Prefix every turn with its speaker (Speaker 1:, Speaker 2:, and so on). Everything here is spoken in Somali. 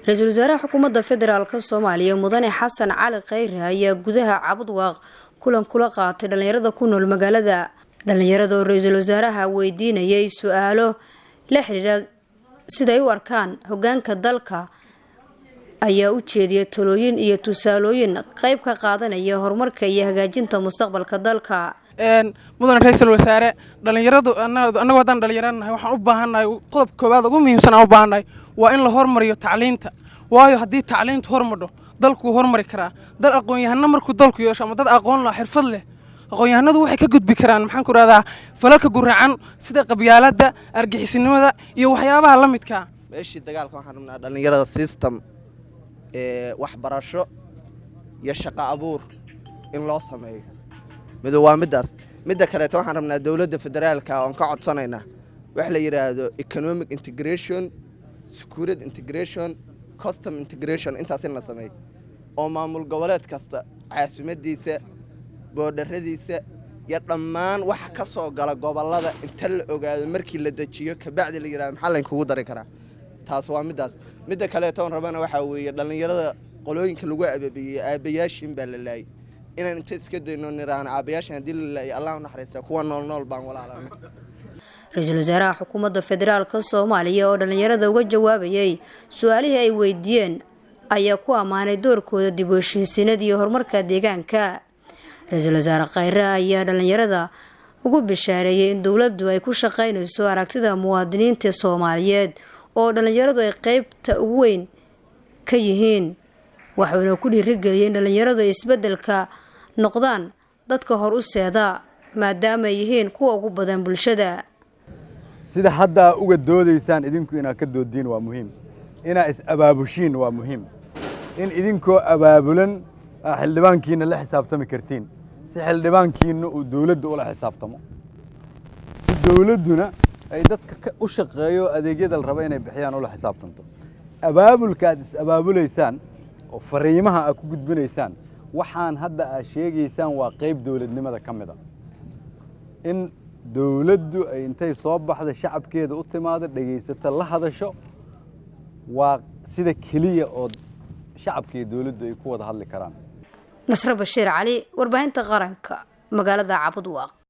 Speaker 1: رئيس الوزراء حكومة فدرالka Soomaaliya mudane Xasan Cali Khayre ayaa gudaha Cabudwaaq kulan kula qaatay dhalinyarada ku nool magaalada. Dhalinyarada oo ra'iisul wasaaraha weydiinayay su'aalo la xiriira sida ay u arkaan hoggaanka dalka ayaa u jeediyay talooyin iyo tusaalooyin qayb ka qaadanaya horumarka iyo hagaajinta mustaqbalka dalka.
Speaker 2: mudane ra'iisul wasaare dhalinyaradu anagu wadan dhalinyaranahay waxaan u baahanahay qodob koobaad ugu muhiimsan aan u baahanahay waa in la hormariyo tacliinta waayo haddii tacliintu hormaro dalku hormari karaa dal aqoon-yahano markuu dalku yeesho ama dad aqoon la xirfad leh aqoon-yahanadu waxay ka gudbi karaan maxaan ku raadhaa falalka guracan sida qabyaaladda argixisnimada iyo waxyaabaha la midka ah.
Speaker 3: meeshii dagaalka waxaan rabnaa dhalinyarada system waxbarasho iyo shaqo abuur in loo sameeyo waa midaas midda kale waxaan rabnaa dawladda federaalka oo ka codsanaynaa wax la yiraahdo economic integration security integration custom integration intaas in la sameeyo oo maamul goboleed kasta caasimadiisa boodaradiisa iyo dhammaan wax ka soo gala gobolada inta la ogaado markii la dajiyo ka bacdi la yiraahdo maxaa la kugu dari karaa taas waa midaas midda kale toon rabana waxa weeye dhalinyarada qolooyinka lagu aabayaashin baa la laayay inaan inta iska dayno niraan aabayaashan hadii la laayay Allah u naxariisto kuwa nool baan walaalanay.
Speaker 1: Ra'iisul wasaaraha xukuumadda federaalka Soomaaliya oo dhalinyarada uga jawaabayay su'aalihii ay weydiiyeen ayaa ku amaanay doorkooda dib u heshiisiinada iyo horumarka deegaanka. Ra'iisul wasaare Khayre ayaa dhalinyarada ugu bishaareeyay in dawladdu ay ku shaqeynayso aragtida muwaadiniinta Soomaaliyeed oo dhalinyaradu ay qaybta ugu weyn ka yihiin waxaana ku dhiirigeliyay in dhalinyaradu isbeddelka noqdaan dadka hor u seeda maadaama ay yihiin kuwa ugu badan bulshada.
Speaker 4: sida hadda uga doodaysaan idinku inaad ka dooddiin waa muhiim inaad is abaabushiin waa muhiim in idinkoo abaabulan xildhibaankiina la xisaabtami kartiin si xildhibaankiina uu dawladda ula xisaabtamo si dawladduna ay dadka u shaqeeyo adeegyada la rabo inay bixiyaan ula xisaabtanto abaabulka aad is abaabulaysaan oo fariimaha aad ku gudbinaysaan waxaan hadda aad sheegaysaan waa qayb dawladnimada ka mid ah in dawladdu ay intay soo baxda shacabkeeda u timaado dhageysata la hadasho waa sida kaliya oo shacabkii dawladdu ay ku wada hadli karaan.
Speaker 1: Nasra Bashiir Cali warbaahinta qaranka magaalada Cabudwaaq.